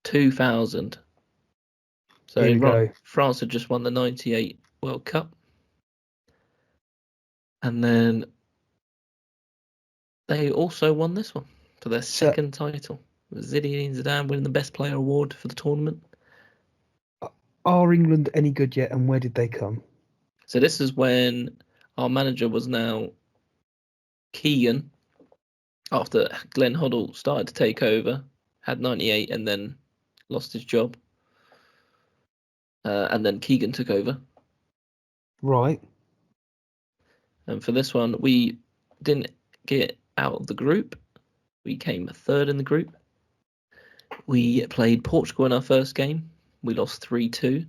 2000. So Here we go. France had just won the 98 World Cup. And then they also won this one for their second title. Zinedine Zidane winning the Best Player award for the tournament. Are England any good yet, and where did they come? So this is when our manager was now Keegan, after Glenn Hoddle started to take over, had 98 and then lost his job. And then Keegan took over. Right. And for this one, we didn't get out of the group. We came third in the group. We played Portugal in our first game. We lost 3-2.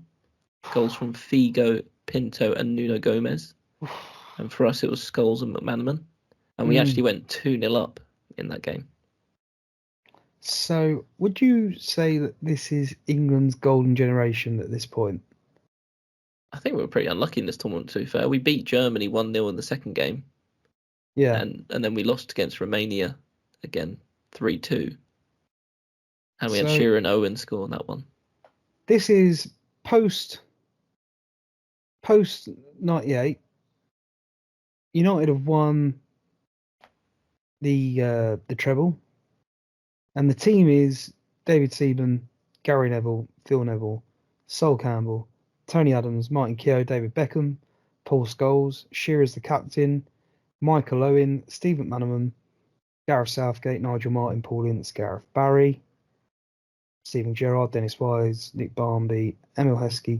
Goals from Figo, Pinto, and Nuno Gomez. And for us, it was Scholes and McManaman. And we actually went 2-0 up in that game. So, would you say that this is England's golden generation at this point? I think we were pretty unlucky in this tournament, to be fair. We beat Germany 1-0 in the second game. Yeah. And then we lost against Romania again, 3-2. And we had Shearer and Owen score on that one. This is post 98. United have won the treble. And the team is David Seaman, Gary Neville, Phil Neville, Sol Campbell, Tony Adams, Martin Keough, David Beckham, Paul Scholes, Shearer's the captain, Michael Owen, Steve McManaman, Gareth Southgate, Nigel Martin, Paul Ince, Gareth Barry, Stephen Gerrard, Dennis Wise, Nick Barmby, Emil Heskey,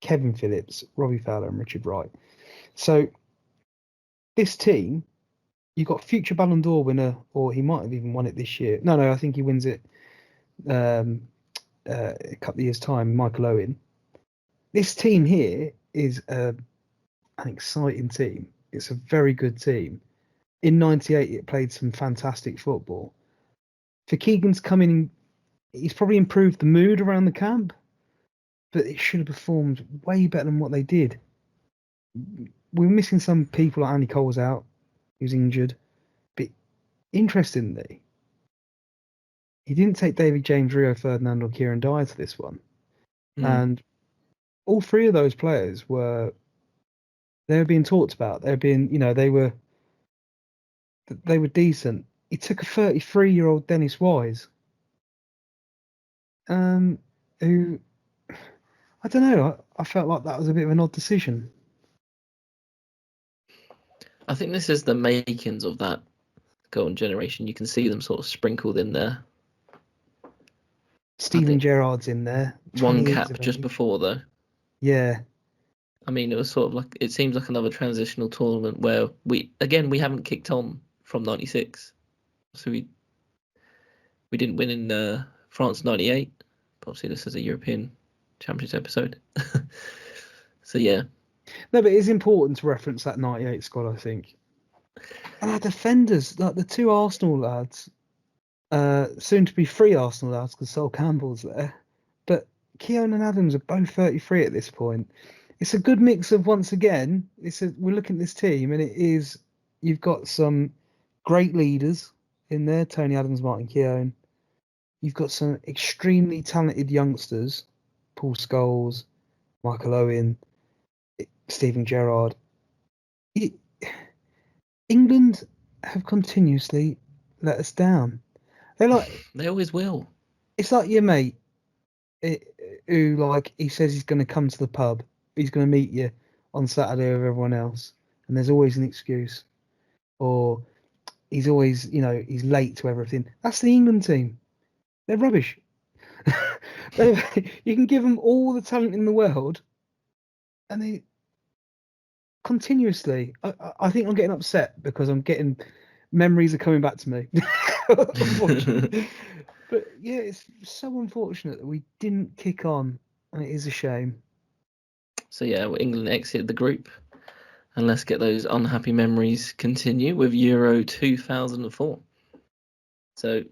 Kevin Phillips, Robbie Fowler, and Richard Wright. So this team, you've got future Ballon d'Or winner, or he might have even won it this year. No, I think he wins it a couple of years' time, Michael Owen. This team here is an exciting team. It's a very good team. In 98, it played some fantastic football. For Keegan to come in, he's probably improved the mood around the camp, but it should have performed way better than what they did. We're missing some people, like Andy Cole's out, who's injured. But interestingly, he didn't take David James, Rio Ferdinand, or Kieran Dyer to this one. And all three of those players were being talked about. They were decent. He took a 33-year-old Dennis Wise, who, I don't know, I felt like that was a bit of an odd decision. I think this is the makings of that golden generation. You can see them sort of sprinkled in there. Steven Gerrard's in there. One cap just before, though. Yeah. I mean, it was sort of like, it seems like another transitional tournament where we haven't kicked on from 96. So we didn't win in France 98. But obviously this is a European Championship episode. So yeah. No, but it's important to reference that 98 squad, I think. And our defenders, like the two Arsenal lads, soon to be three Arsenal lads because Sol Campbell's there. But Keown and Adams are both 33 at this point. It's a good mix of, once again, we're looking at this team and you've got some great leaders in there, Tony Adams, Martin Keown. You've got some extremely talented youngsters, Paul Scholes, Michael Owen, Steven Gerrard. England have continuously let us down. They always will. It's like your mate who, like, he says he's going to come to the pub. He's going to meet you on Saturday with everyone else, and there's always an excuse. Or he's always, he's late to everything. That's the England team. They're rubbish. You can give them all the talent in the world, and they continuously. I think I'm getting upset because I'm getting memories are coming back to me. Unfortunately. But yeah, it's so unfortunate that we didn't kick on, and it is a shame. So yeah, England exited the group, and let's get those unhappy memories continue with Euro 2004. So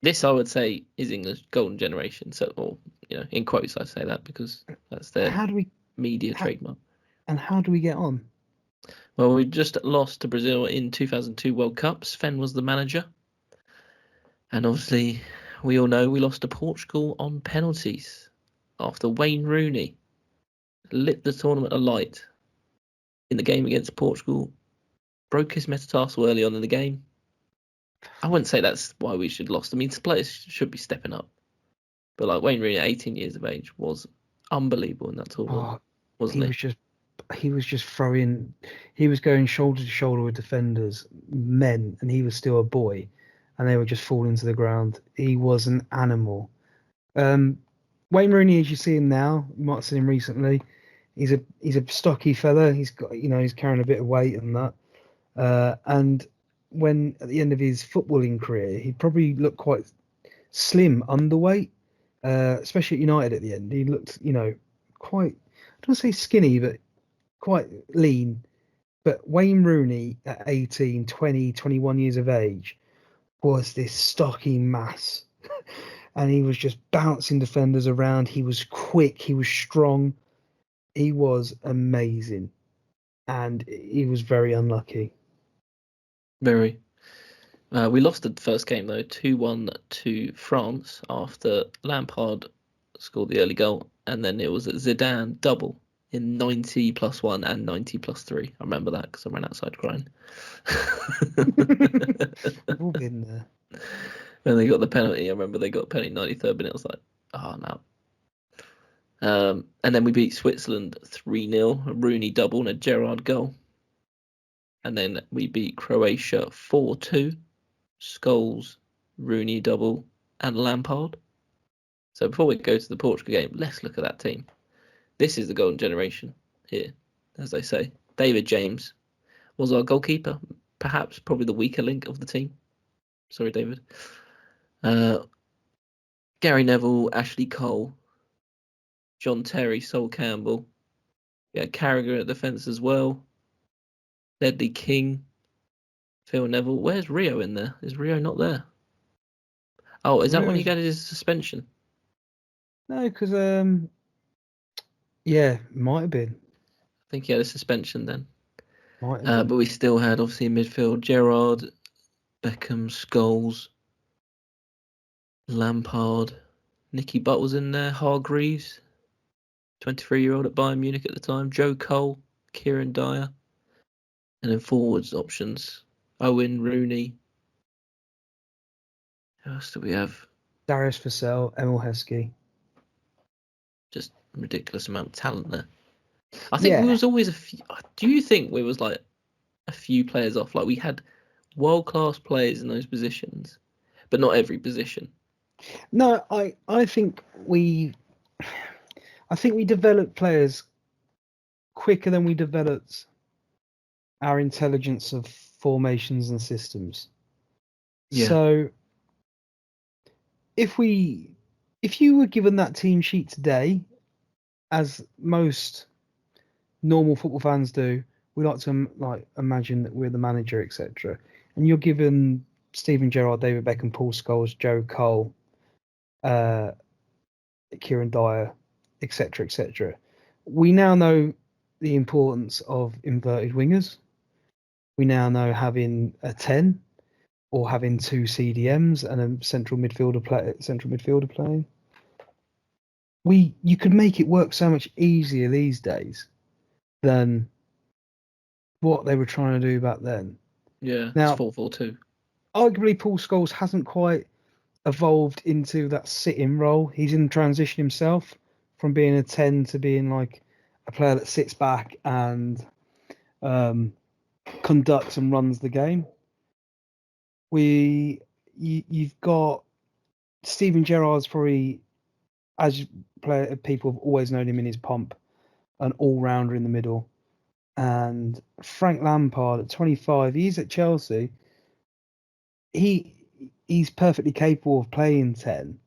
this, I would say, is England's golden generation. So, or in quotes, I say that because that's their media trademark. And how do we get on? Well, we just lost to Brazil in 2002 World Cup. Sven was the manager, and obviously we all know we lost to Portugal on penalties after Wayne Rooney lit the tournament alight in the game against Portugal, broke his metatarsal early on in the game. I wouldn't say that's why we should have lost. I mean, players should be stepping up. But like Wayne Rooney at 18 years of age was unbelievable in that tournament, wasn't he? He was just throwing. He was going shoulder to shoulder with defenders, men, and he was still a boy, and they were just falling to the ground. He was an animal. Wayne Rooney, as you see him now, you might have seen him recently. He's a stocky fella. He's got he's carrying a bit of weight and that. And when at the end of his footballing career, he probably looked quite slim, underweight, especially at United at the end. He looked, quite, I don't want to say skinny, but quite lean. But Wayne Rooney at 18, 20, 21 years of age was this stocky mass. And he was just bouncing defenders around. He was quick. He was strong. He was amazing. And he was very unlucky. Very. We lost the first game, though, 2-1 to France after Lampard scored the early goal. And then it was a Zidane double in 90 plus 1 and 90 plus 3. I remember that because I ran outside crying. We've all been there. When they got the penalty, I remember they got a penalty 93rd minute. I was like, oh, no. And then we beat Switzerland 3-0, a Rooney double and a Gerrard goal. And then we beat Croatia 4-2, Scholes, Rooney double, and Lampard. So before we go to the Portugal game, let's look at that team. This is the golden generation here, as they say. David James was our goalkeeper, perhaps probably the weaker link of the team. Sorry, David. Gary Neville, Ashley Cole, John Terry, Sol Campbell. We had Carragher at defence as well. Ledley King, Phil Neville. Where's Rio in there? Is Rio not there? Oh, is that when he got his suspension? No, because yeah, might have been. I think he had a suspension then. Might have been. But we still had obviously in midfield Gerrard, Beckham, Scholes, Lampard, Nicky Butt was in there, Hargreaves, 23-year-old at Bayern Munich at the time, Joe Cole, Kieran Dyer, and then forwards options, Owen, Rooney. Who else do we have? Darius Vassell, Emil Heskey. Just ridiculous amount of talent there. I think we was always a few. Do you think we was like a few players off? Like we had world-class players in those positions, but not every position. No, I think we developed players quicker than we developed our intelligence of formations and systems. Yeah. So if you were given that team sheet today, as most normal football fans do, we like to imagine that we're the manager, etc. And you're given Steven Gerrard, David Beckham, Paul Scholes, Joe Cole, Kieran Dyer, etc., etc. We now know the importance of inverted wingers. We now know having a 10 or having two CDMs and a central midfielder playing. You could make it work so much easier these days than what they were trying to do back then. Yeah, now, it's 4-4-2. Arguably, Paul Scholes hasn't quite evolved into that sit-in role. He's in transition himself from being a 10 to being like a player that sits back and conducts and runs the game. You've got Steven Gerrard's probably, as people have always known him in his pomp, an all-rounder in the middle. And Frank Lampard at 25, he's at Chelsea. He's perfectly capable of playing 10.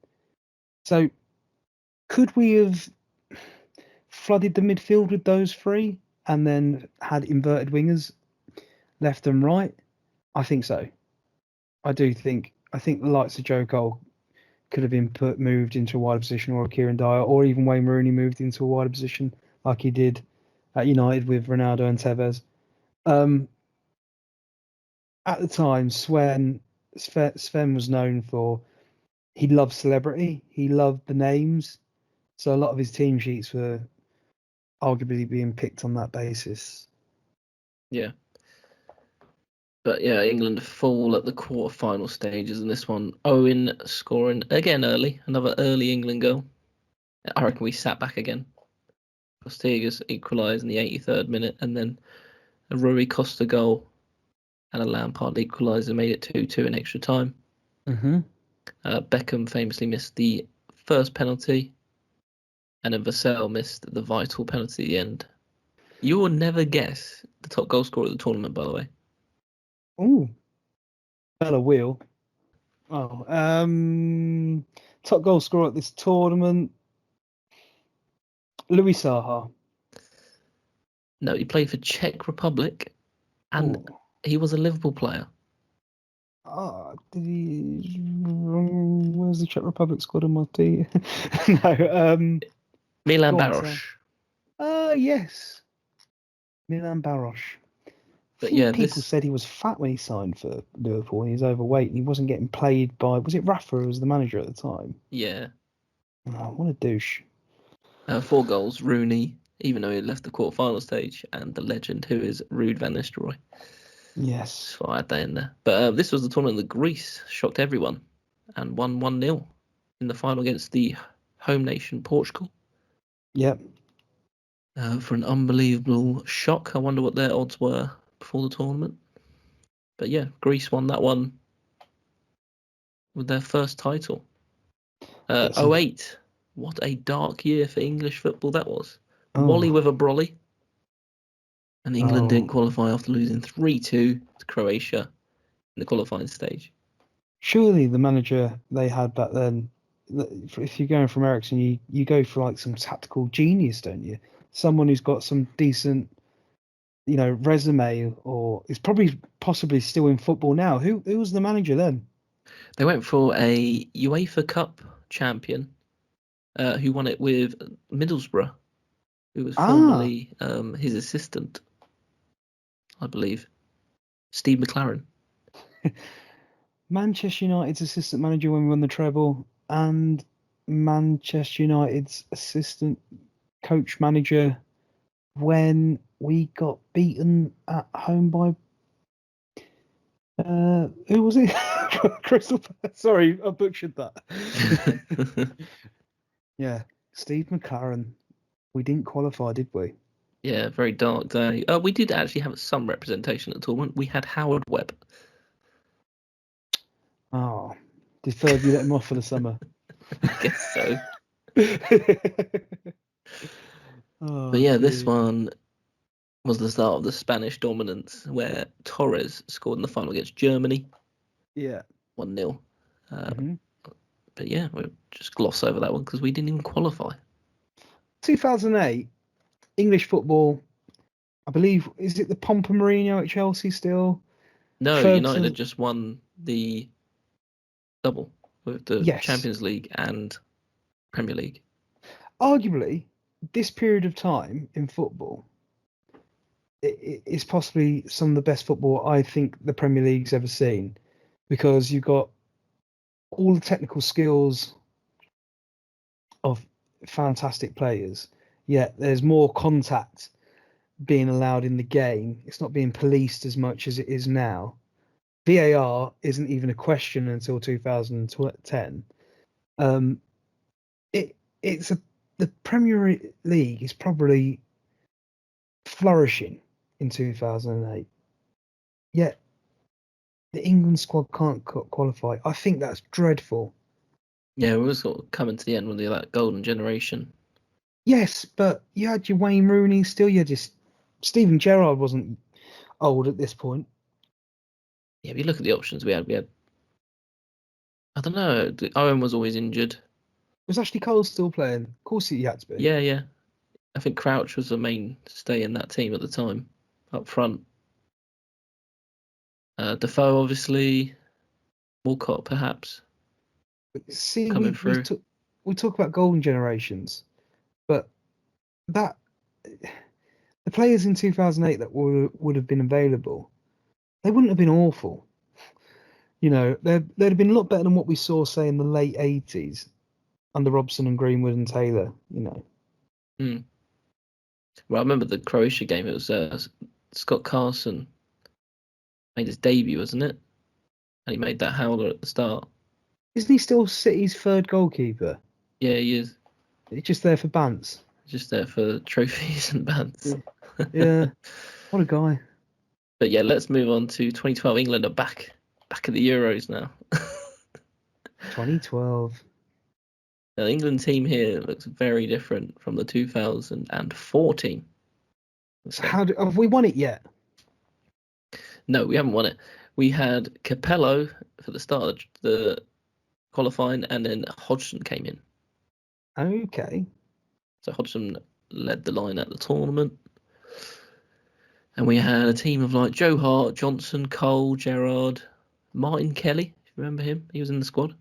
So could we have flooded the midfield with those three and then had inverted wingers left and right? I think so. I think the likes of Joe Cole could have been moved into a wider position, or Kieran Dyer, or even Wayne Rooney moved into a wider position like he did at United with Ronaldo and Tevez. At the time, Sven was known for he loved celebrity. He loved the names. So a lot of his team sheets were arguably being picked on that basis. Yeah. But yeah, England fall at the quarter-final stages in this one. Owen scoring again early, another early England goal. I reckon we sat back again. Postegas equalised in the 83rd minute, and then a Rui Costa goal and a Lampard equalised and made it 2-2 in extra time. Mm-hmm. Beckham famously missed the first penalty, and then Vassell missed the vital penalty at the end. You will never guess the top goal scorer of the tournament, by the way. Ooh. Bella Wheel. Oh. Top goal scorer at this tournament. Louis Saha. No, he played for Czech Republic, and Ooh. he was a Liverpool player. Did he? Where's the Czech Republic squad on my team? No. Milan Go on, Baros. Yes. Milan Baros. I But think yeah, people said he was fat when he signed for Liverpool and he was overweight and he wasn't getting played by. Was it Rafa who was the manager at the time? Yeah. Oh, what a douche. 4 goals, Rooney, even though he left the quarter-final stage, and the legend who is Ruud van Nistelrooy. Yes. So I had that in there. But this was the tournament that Greece shocked everyone and won 1-0 in the final against the home nation Portugal. Yep. For an unbelievable shock. I wonder what their odds were before the tournament. But yeah, Greece won that one with their first title. 08. What a dark year for English football that was. Wally with a brolly. And England didn't qualify after losing 3-2 to Croatia in the qualifying stage. Surely the manager they had back then, if you're going from Ericsson, you go for like some tactical genius, don't you? Someone who's got some decent, resume, or is possibly still in football now. Who was the manager then? They went for a UEFA Cup champion who won it with Middlesbrough, who was formerly his assistant, I believe, Steve McLaren. Manchester United's assistant manager when we won the treble, and Manchester United's assistant coach manager when we got beaten at home by who was it? Crystal. Sorry, I butchered that. Yeah, Steve McLaren. We didn't qualify, did we? Yeah, very dark day. We did actually have some representation at the tournament. We had Howard Webb. Oh, did Fergie let him off for the summer? I guess so. But Dear. this one was the start of the Spanish dominance, where Torres scored in the final against Germany. Yeah. 1-0. But yeah, we'll just gloss over that one because we didn't even qualify. 2008, English football, I believe, is it the Pompa Mourinho at Chelsea still? No, United had just won the double with the Champions League and Premier League. Arguably, this period of time in football is possibly some of the best football I think the Premier League's ever seen, because you've got all the technical skills of fantastic players, yet there's more contact being allowed in the game. It's not being policed as much as it is now. VAR isn't even a question until 2010. The Premier League is probably flourishing in 2008. Yet the England squad can't qualify. I think that's dreadful. Yeah, we were sort of coming to the end of that golden generation. Yes, but you had your Wayne Rooney still. You had your Steven Gerrard wasn't old at this point. Yeah, if you look at the options we had, I don't know, Owen was always injured. Was Ashley Cole still playing? Of course he had to be. Yeah. I think Crouch was the mainstay in that team at the time, up front. Defoe, obviously. Walcott, perhaps. See, coming through. We talk about golden generations, but the players in 2008 that would have been available, they wouldn't have been awful. You know, they'd have been a lot better than what we saw, say, in the late 80s under Robson and Greenwood and Taylor, you know. Mm. Well, I remember the Croatia game. It was Scott Carson made his debut, wasn't it? And he made that howler at the start. Isn't he still City's third goalkeeper? Yeah, he is. He's just there for bants. Just there for trophies and bands. Yeah, what a guy. But yeah, let's move on to 2012. England are back at the Euros now. 2012. The England team here looks very different from the 2004 team. So have we won it yet? No, we haven't won it. We had Capello for the start of the qualifying, and then Hodgson came in. Okay. So Hodgson led the line at the tournament. And we had a team of like Joe Hart, Johnson, Cole, Gerrard, Martin Kelly. If you remember him, he was in the squad.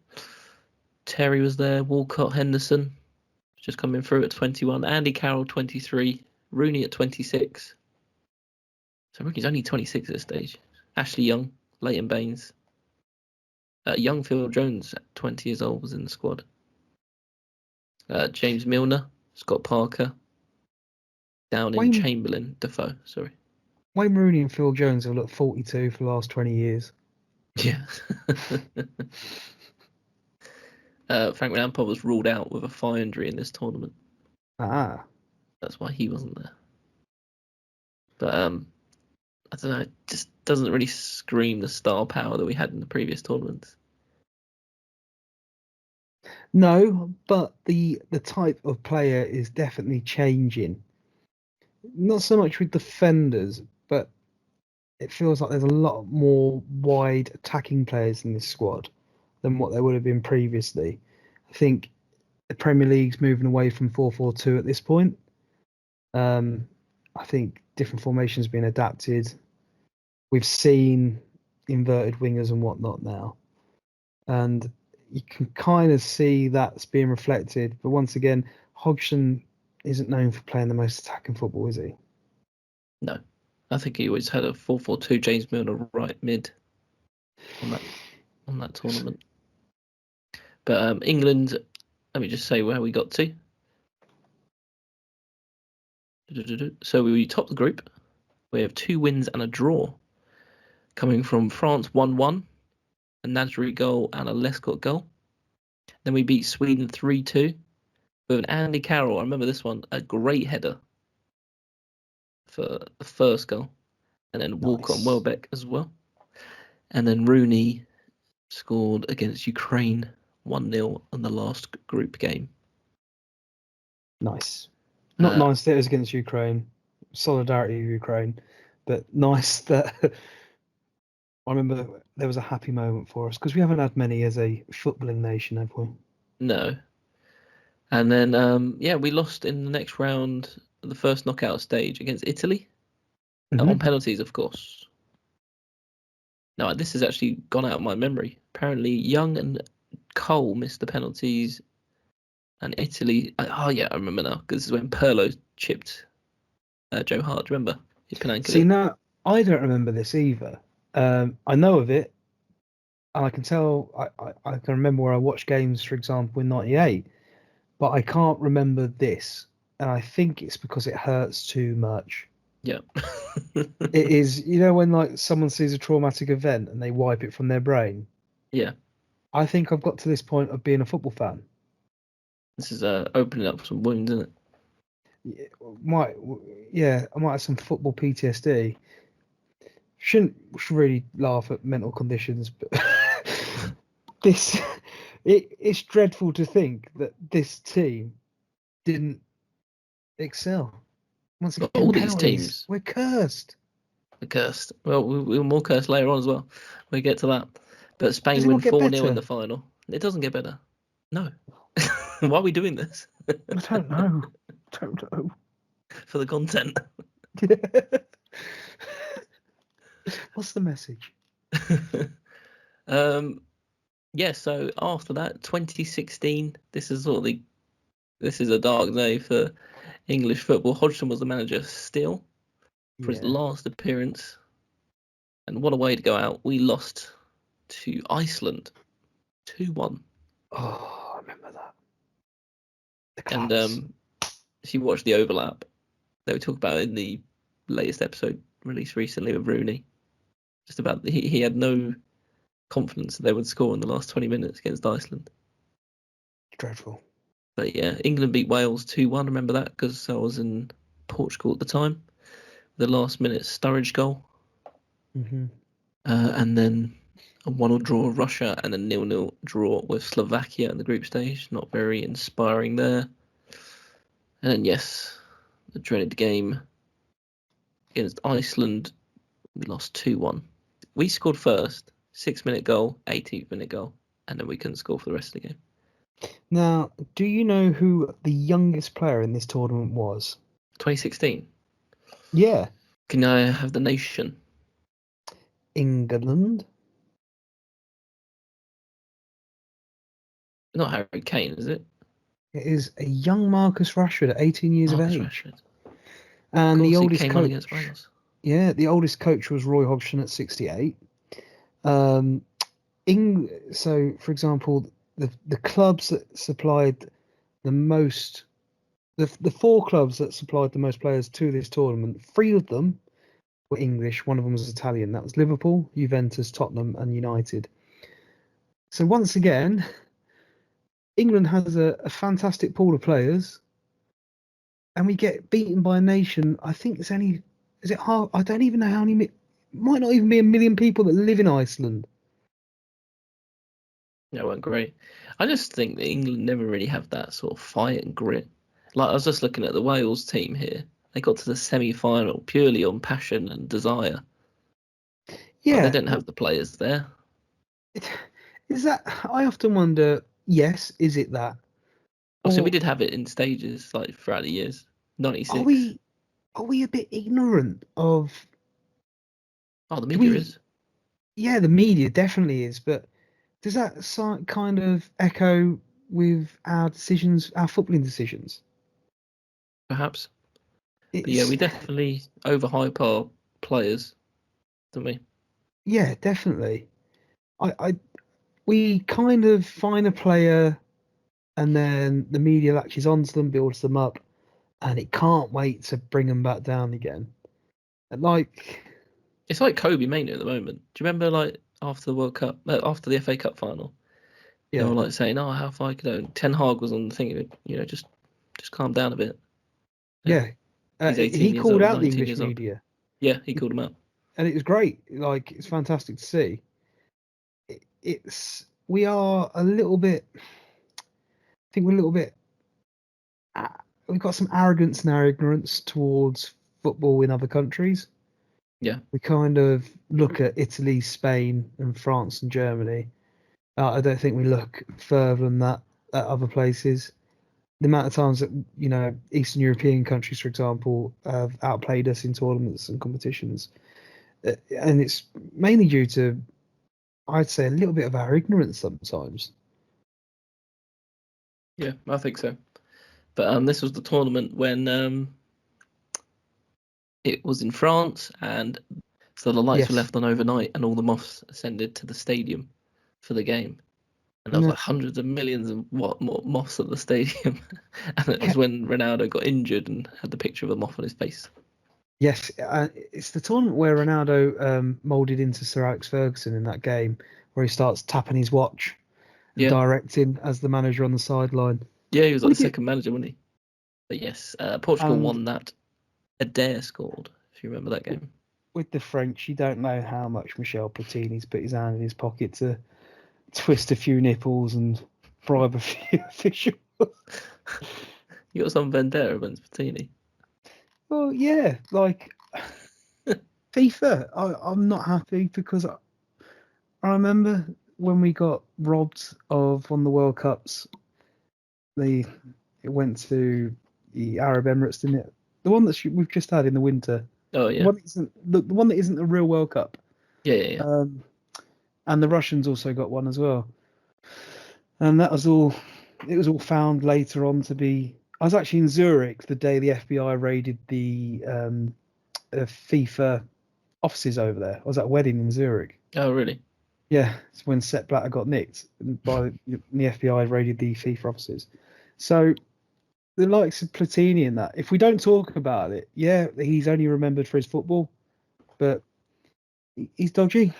Terry was there, Walcott, Henderson, just coming through at 21. Andy Carroll, 23. Rooney at 26. So Rooney's only 26 at this stage. Ashley Young, Leighton Baines. Young Phil Jones at 20 years old was in the squad. James Milner, Scott Parker, Downing, Chamberlain, Defoe, sorry. Wayne Rooney and Phil Jones have looked 42 for the last 20 years. Yeah. Frank Lampard was ruled out with a thigh injury in this tournament. Ah. That's why he wasn't there. But I don't know, it just doesn't really scream the star power that we had in the previous tournaments. No, but the type of player is definitely changing. Not so much with defenders, but it feels like there's a lot more wide attacking players in this squad than what there would have been previously. I think the Premier League's moving away from 4-4-2 at this point. I think different formations being adapted. We've seen inverted wingers and whatnot now. And you can kind of see that's being reflected. But once again, Hodgson isn't known for playing the most attacking football, is he? No. I think he always had a 4-4-2 James Milner right mid on that tournament. But England, let me just say where we got to. So we topped the group. We have 2 wins and a draw. Coming from France 1-1, a Nasri goal and a Lescott goal. Then we beat Sweden 3-2 with an Andy Carroll. I remember this one, a great header for the first goal. And then Walcott and Welbeck as well. And then Rooney scored against Ukraine 1-0 in the last group game. Nice. Not nice that it was against Ukraine. Solidarity with Ukraine. But nice that I remember there was a happy moment for us because we haven't had many as a footballing nation, have we? No. And then, we lost in the next round, the first knockout stage against Italy. On penalties, of course. No, this has actually gone out of my memory. Apparently, Young and Cole missed the penalties, and Italy. I remember now because this is when Pirlo chipped Joe Hart. Do you remember? See, now I don't remember this either. I know of it, and I can tell. I can remember where I watched games, for example, in '98, but I can't remember this, and I think it's because it hurts too much. Yeah. It is, when like someone sees a traumatic event and they wipe it from their brain. Yeah. I think I've got to this point of being a football fan. This is opening up some wounds, isn't it? I might have some football PTSD. Should really laugh at mental conditions, but it's dreadful to think that this team didn't excel. Once again, all these teams. We're cursed. We're cursed. Well, we're more cursed later on as well. We'll get to that. But Spain win 4-0 in the final. It doesn't get better. No. Why are we doing this? I don't know. For the content. What's the message? So after that, 2016, this is a dark day for English football. Hodgson was the manager still for his last appearance. And what a way to go out. We lost to Iceland, 2-1. Oh, I remember that. The And claps. if you watch the overlap, they were talking about it in the latest episode released recently with Rooney, just about he had no confidence that they would score in the last 20 minutes against Iceland. Dreadful. But yeah, England beat Wales 2-1. Remember that because I was in Portugal at the time. The last minute Sturridge goal. Mm-hmm. And then a 1-1 draw with Russia and a 0-0 draw with Slovakia in the group stage. Not very inspiring there. And then, yes, the dreaded game against Iceland. We lost 2-1. We scored first, 6-minute goal, 18th minute goal, and then we couldn't score for the rest of the game. Now, do you know who the youngest player in this tournament was? 2016. Yeah. Can I have the nation? England. Not Harry Kane, is it? It is a young Marcus Rashford at 18 years of Marcus age. Rashford. And Of the course, he oldest came on against coach. Wales. Yeah, the oldest coach was Roy Hodgson at 68. So, for example, the clubs that supplied the most, the four clubs that supplied the most players to this tournament, three of them were English, one of them was Italian. That was Liverpool, Juventus, Tottenham, and United. So once again, England has a fantastic pool of players, and we get beaten by a nation. I think it's only, is it half? I don't even know how many. Might not even be 1 million people that live in Iceland. Yeah, it went great. I just think that England never really have that sort of fight and grit. Like I was just looking at the Wales team here. They got to the semi-final purely on passion and desire. Like they Yeah, didn't have the players there. is that? I often wonder. Yes, is it that? Obviously, we Or did have it in stages like throughout the years. are 96. we are we a bit ignorant of? Oh, the Do media we? is. Yeah, the media definitely is, but does that kind of echo with our decisions, our footballing decisions? Perhaps. But yeah, It's we definitely overhype our players, don't we? yeah, definitely. We kind of find a player and then the media latches onto them, builds them up, and it can't wait to bring them back down again. And like, It's like Kobe Mania at the moment. Do you remember like after the World Cup, after the FA Cup final, they yeah, were like saying, "Oh, how far could go?" Ten Hag was on the thing, just calm down a bit. Yeah, yeah. he's 18 He years called old, out the 19 English years old. media, Yeah, he called him out. and it was great. Like, it's fantastic to see. We are a little bit. I think we're a little bit. We've got some arrogance in our ignorance towards football in other countries. Yeah, We kind of look at Italy, Spain, and France and Germany. I don't think we look further than that at other places. The amount of times that Eastern European countries, for example, have outplayed us in tournaments and competitions, and it's mainly due to, I'd say, a little bit of our ignorance sometimes. yeah, I think so. But this was the tournament when it was in France, and so the lights were Yes, left on overnight, and all the moths ascended to the stadium for the game. And there was no, like hundreds of millions of moths at the stadium. And it was when Ronaldo got injured and had the picture of a moth on his face. yes, it's the tournament where Ronaldo molded into Sir Alex Ferguson in that game, where he starts tapping his watch and Yeah, directing as the manager on the sideline. yeah, he was like What the did you? second manager, wasn't he? But yes, Portugal And won that. Adair scored, if you remember that game. with the French, you don't know how much Michel Platini's put his hand in his pocket to twist a few nipples and bribe a few officials. You got some Vendetta against Patini. Well, yeah, like FIFA, I'm not happy because I remember when we got robbed of one of the World Cups. It went to the Arab Emirates, didn't it? The one that we've just had in the winter. Oh The yeah, one that isn't the one that isn't the real World Cup. yeah. And the Russians also got one as well. And that was all. It was all found later on to be. I was actually in Zurich the day the FBI raided the FIFA offices over there. I was at a wedding in Zurich. Oh really? Yeah, it's when Sepp Blatter got nicked by the FBI raided the FIFA offices. So the likes of Platini and that, if we don't talk about it, yeah, he's only remembered for his football, but he's dodgy.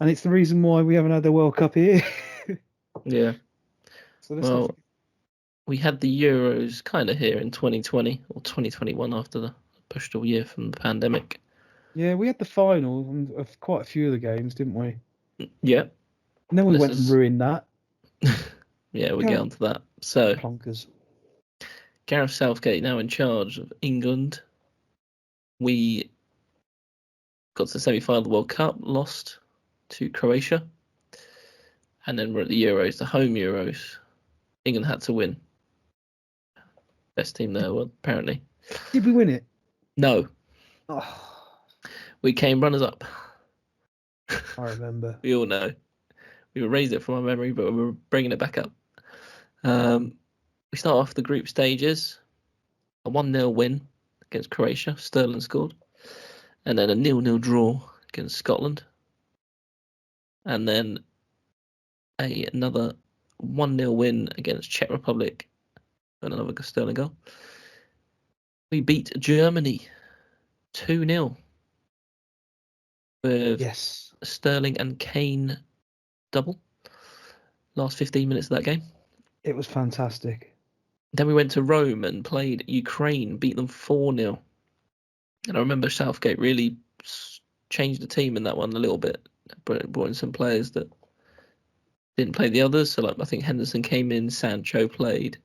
And it's the reason why we haven't had the World Cup here. Yeah. So let's not Well, forget. we had the Euros kind of here in 2020 or 2021 after the pushed all year from the pandemic. Yeah, we had the final of quite a few of the games, didn't we? Yeah. And then we This went and is ruined that. yeah, we'll get Yeah. onto that. So Plonkers. Gareth Southgate now in charge of England. We got to the semi-final of the World Cup, lost to Croatia, and then we're at the Euros, the home Euros. England had to win. Best team there, well, apparently. Did we win it? No, Oh, we came runners up. I remember. We all know. We erased it from our memory, but we're bringing it back up. We start off the group stages. A 1-0 win against Croatia. Sterling scored. And then a 0-0 draw against Scotland. And then another 1-0 win against Czech Republic. And another Sterling goal. We beat Germany 2-0 with Yes. Sterling and Kane double. Last 15 minutes of that game. It was fantastic. Then we went to Rome and played Ukraine, beat them 4-0. And I remember Southgate really changed the team in that one a little bit. Brought in some players that didn't play the others. So like I think Henderson came in, Sancho played.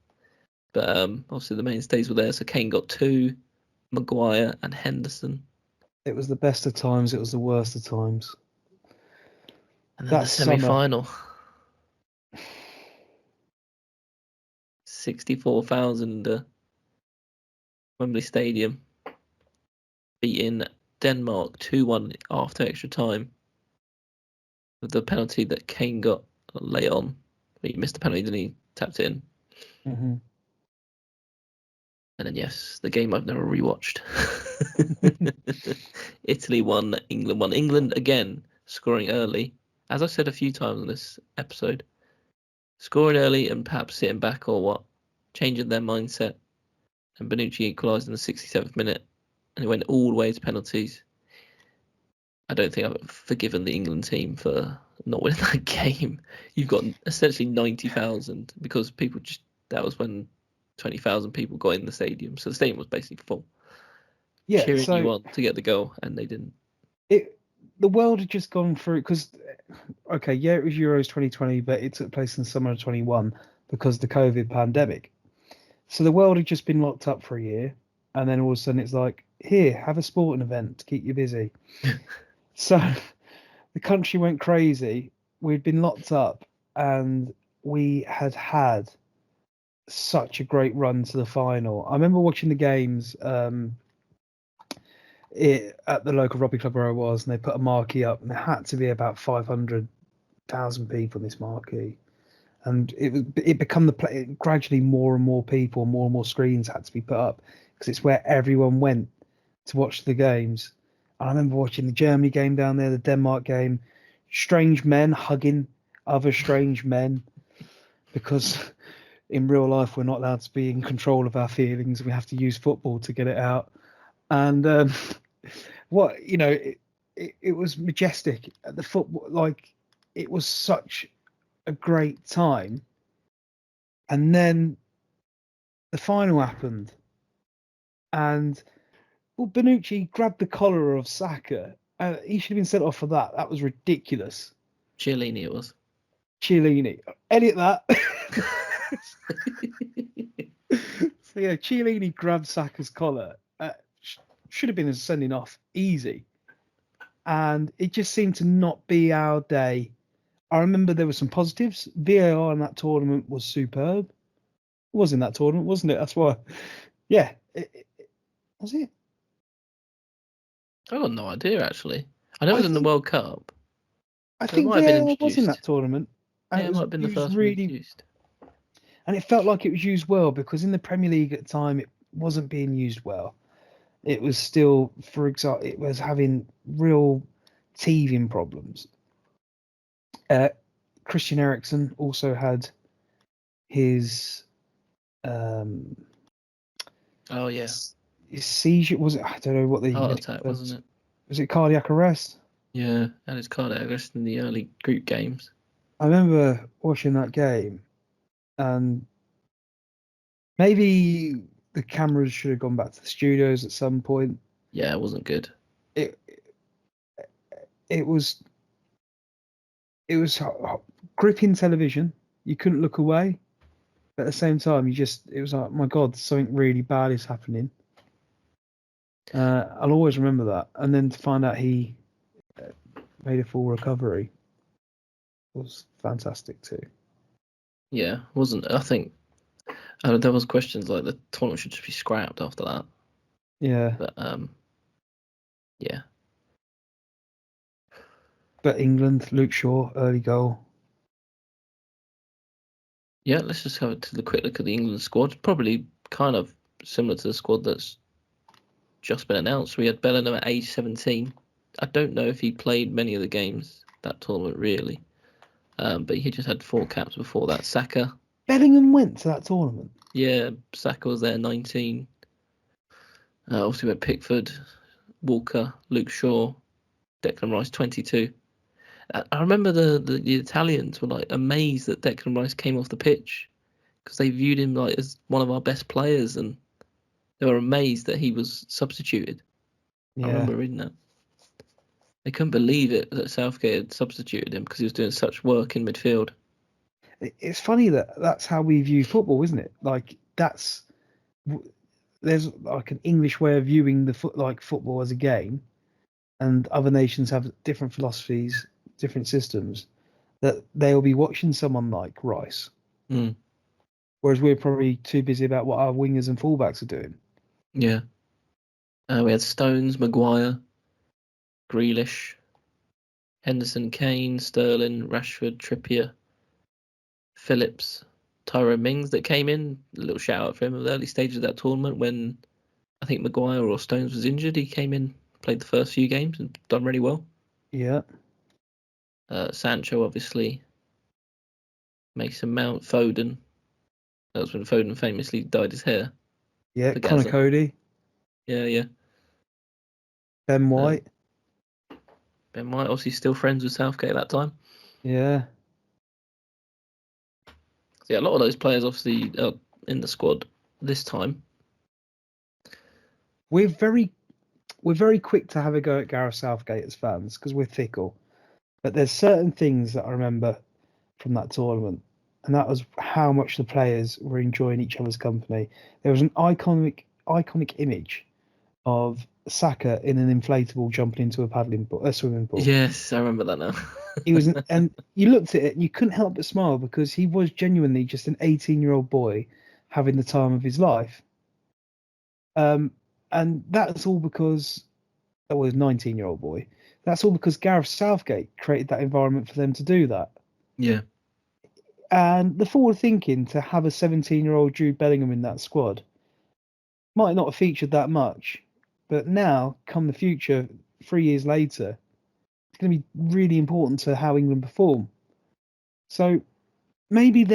But obviously the mainstays were there. So Kane got 2, Maguire and Henderson. It was the best of times. It was the worst of times. And then That the semi-final. summer. 64,000 Wembley Stadium, beating Denmark 2-1 after extra time with the penalty that Kane got late on. He missed the penalty, then he tapped it in. Mm-hmm. And then, yes, the game I've never rewatched. Italy won, England won. England, again, scoring early. As I've said a few times in this episode, scoring early and perhaps sitting back or what, changing their mindset. And Bonucci equalised in the 67th minute. And it went all the way to penalties. I don't think I've forgiven the England team for not winning that game. You've got essentially 90,000 because people just, that was when 20,000 people got in the stadium. So the stadium was basically full. Yeah. Cheering So you on to get the goal, and they didn't. the world had just gone through because, okay, yeah, it was Euros 2020, but it took place in the summer of 21 because of the COVID pandemic. So the world had just been locked up for a year, and then all of a sudden it's like, here, have a sporting event to keep you busy. So the country went crazy. We'd been locked up, and we had such a great run to the final. I remember watching the games at the local rugby club where I was, and they put a marquee up, and there had to be about 500,000 people in this marquee. And it become gradually more and more people, more and more screens had to be put up because it's where everyone went to watch the games. And I remember watching the Germany game down there, the Denmark game, strange men hugging other strange men because in real life we're not allowed to be in control of our feelings. We have to use football to get it out. And it was majestic at the football. Like it was such a great time. And then the final happened, and Bonucci grabbed the collar of Saka. He should have been sent off for that. That was ridiculous. Chiellini it was. Chiellini, edit that. So yeah, Chiellini grabbed Saka's collar. Should have been a sending off, easy. And it just seemed to not be our day. I remember there were some positives. VAR in that tournament was superb. It was in that tournament, wasn't it? That's why. Yeah, was it? I got no idea actually. I know it I was in the think World Cup. I So it think might have been VAR was in introduced. that tournament, and Yeah, it might have been the it was first one really, introduced. and it felt like it was used well because in the Premier League at the time it wasn't being used well. It was still, for example, it was having real teething problems. Christian Eriksen also had his Oh yeah, his seizure. Was it? I don't know what the heart medical attack, term wasn't it? was. It cardiac arrest? Yeah, and his cardiac arrest in the early group games. I remember watching that game, and maybe the cameras should have gone back to the studios at some point. Yeah, it wasn't good. It it was gripping television. You couldn't look away. But at the same time, it was like, my God, something really bad is happening. I'll always remember that. And then to find out he made a full recovery was fantastic too. Yeah, wasn't. I think there was questions like the tournament should just be scrapped after that. Yeah. But yeah. But England, Luke Shaw, early goal. Yeah, let's just have a quick look at the England squad. Probably kind of similar to the squad that's just been announced. We had Bellingham at age 17. I don't know if he played many of the games that tournament really, but he just had 4 caps before that. Saka. Bellingham went to that tournament. Yeah, Saka was there 19. Obviously we had Pickford, Walker, Luke Shaw, Declan Rice 22. I remember the Italians were like amazed that Declan Rice came off the pitch because they viewed him like as one of our best players, and they were amazed that he was substituted. Yeah. I remember reading that. They couldn't believe it that Southgate had substituted him because he was doing such work in midfield. It's funny that's how we view football, isn't it? Like there's like an English way of viewing football as a game, and other nations have different philosophies, different systems. That they'll be watching someone like Rice, whereas we're probably too busy about what our wingers and fullbacks are doing. Yeah. We had Stones, Maguire, Grealish, Henderson, Kane, Sterling, Rashford, Trippier, Phillips, Tyrone Mings that came in. A little shout out for him at the early stages of that tournament when I think Maguire or Stones was injured. He came in, played the first few games and done really well. Yeah. Sancho, obviously. Mason Mount, Foden. That was when Foden famously dyed his hair. Yeah, For Connor Gaza. Cody. Yeah. Ben White. Ben White, obviously still friends with Southgate at that time. Yeah. So yeah, a lot of those players obviously are in the squad this time. We're very quick to have a go at Gareth Southgate as fans because we're fickle. But there's certain things that I remember from that tournament, and that was how much the players were enjoying each other's company. There was an iconic image of Saka in an inflatable jumping into a swimming pool. Yes, I remember that now. He was, and you looked at it and you couldn't help but smile because he was genuinely just an 18-year-old boy having the time of his life. And that's all because that was a 19-year-old boy. That's all because Gareth Southgate created that environment for them to do that. Yeah. And the forward thinking to have a 17-year-old Jude Bellingham in that squad might not have featured that much, but now, come the future, 3 years later, it's going to be really important to how England perform. So maybe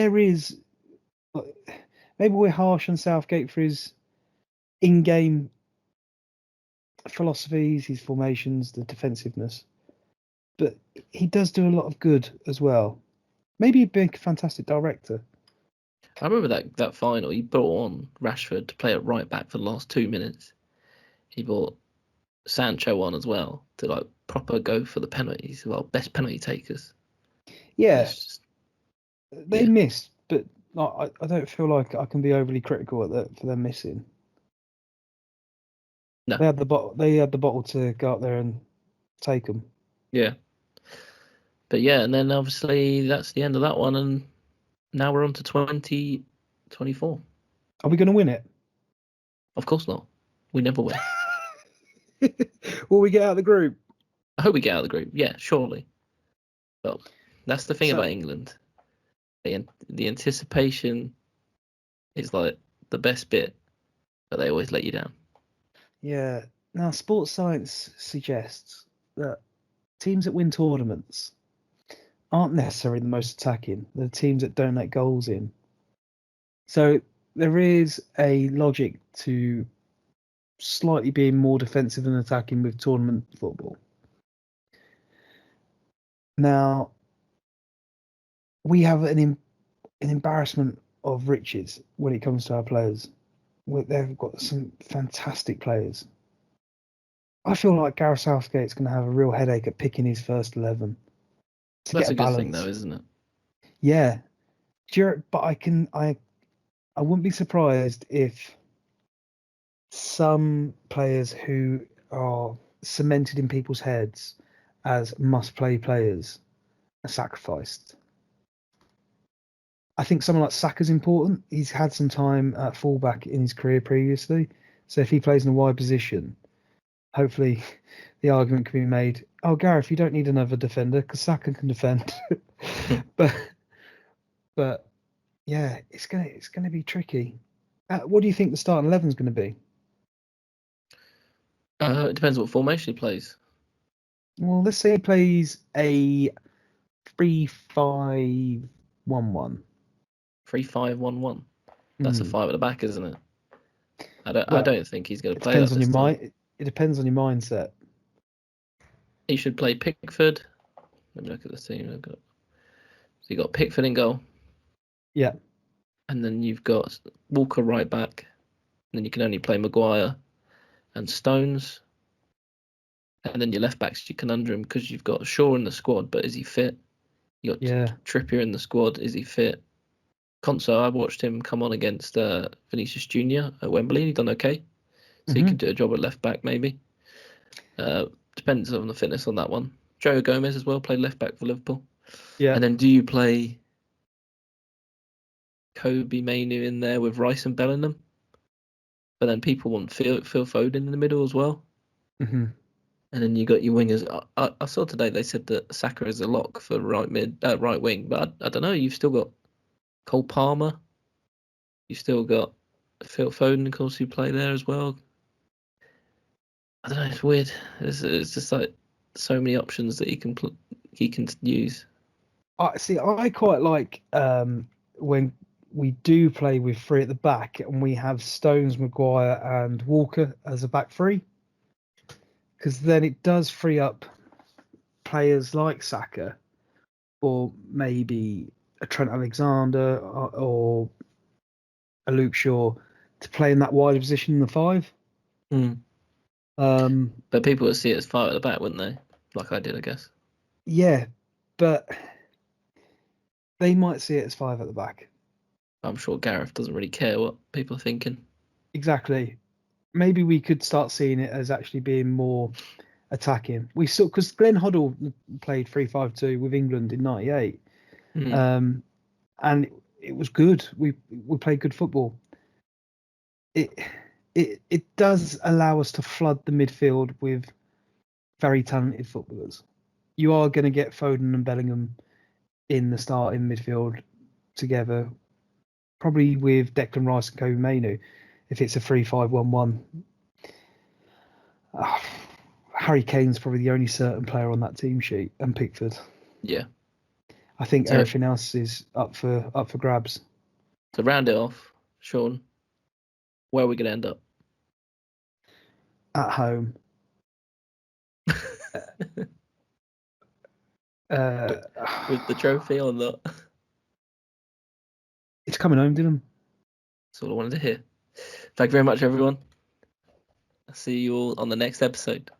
we're harsh on Southgate for his in-game philosophies, his formations, the defensiveness, but he does do a lot of good as well. Maybe he'd be a fantastic director. I remember that final. He brought on Rashford to play at right back for the last 2 minutes. He brought Sancho on as well to like proper go for the penalties. Well, best penalty takers. Yeah, they missed, but I don't feel like I can be overly critical for them missing. No, they had the bottle to go out there and take them. Yeah, but yeah, and then obviously that's the end of that one, and now we're on to 2024. Are we going to win it? Of course not. We never win. Will we get out of the group? I hope we get out of the group. Yeah, surely. Well, that's the thing about England. The anticipation is like the best bit, but they always let you down. Yeah. Now, sports science suggests that teams that win tournaments aren't necessarily the most attacking. They're the teams that don't let goals in. So there is a logic to slightly being more defensive and attacking with tournament football. Now, we have an embarrassment of riches when it comes to our players. They've got some fantastic players. I feel like Gareth Southgate's going to have a real headache at picking his first 11 to That's get a a good balance. thing, though, isn't it? Yeah, but I wouldn't be surprised if some players who are cemented in people's heads as must-play players are sacrificed. I think someone like Saka's important. He's had some time at fullback in his career previously, so if he plays in a wide position, hopefully the argument can be made, oh, Gareth, you don't need another defender because Saka can defend. but yeah, it's gonna be tricky. What do you think the starting 11 is going to be? It depends what formation he plays. Well, let's say he plays a 3-5-1-1. 3-5-1-1. That's a 5 at the back, isn't it? I don't think he's going to play that Depends on this your time. mind. It depends on your mindset. He should play Pickford. Let me look at the team. So you got Pickford in goal. Yeah. And then you've got Walker right back. And then you can only play Maguire and Stones. And then your left back's your conundrum because you've got Shaw in the squad, but is he fit? You got Trippier in the squad, is he fit? Conso, I watched him come on against Vinicius Jr. at Wembley. He done okay, so he could do a job at left back maybe. Depends on the fitness on that one. Joe Gomez as well played left back for Liverpool. Yeah. And then do you play Kobe Mainu in there with Rice and Bellingham? But then people want Phil Foden in the middle as well. Mm-hmm. And then you got your wingers. I saw today they said that Saka is a lock for right wing, but I don't know. You've still got Cole Palmer. You've still got Phil Foden, of course, who play there as well. I don't know. It's weird. It's just like so many options that he can use. I quite like when we do play with three at the back and we have Stones, Maguire, and Walker as a back three, because then it does free up players like Saka or maybe a Trent Alexander or a Luke Shaw to play in that wider position in the 5. But people would see it as 5 at the back, wouldn't they? Like I did, I guess. Yeah, but they might see it as 5 at the back. I'm sure Gareth doesn't really care what people are thinking. Exactly. Maybe we could start seeing it as actually being more attacking. We saw, because Glenn Hoddle played 3-5-2 with England in '98, and it was good. We played good football. It does allow us to flood the midfield with very talented footballers. You are going to get Foden and Bellingham in the starting midfield together, probably with Declan Rice and Kobe Mainu, if it's a 3-5-1-1. Harry Kane's probably the only certain player on that team sheet, and Pickford. Yeah. I think everything else is up for grabs. To round it off, Sean, where are we going to end up? At home. With the trophy or not? It's coming home, Dylan. That's all I wanted to hear. Thank you very much, everyone. I'll see you all on the next episode.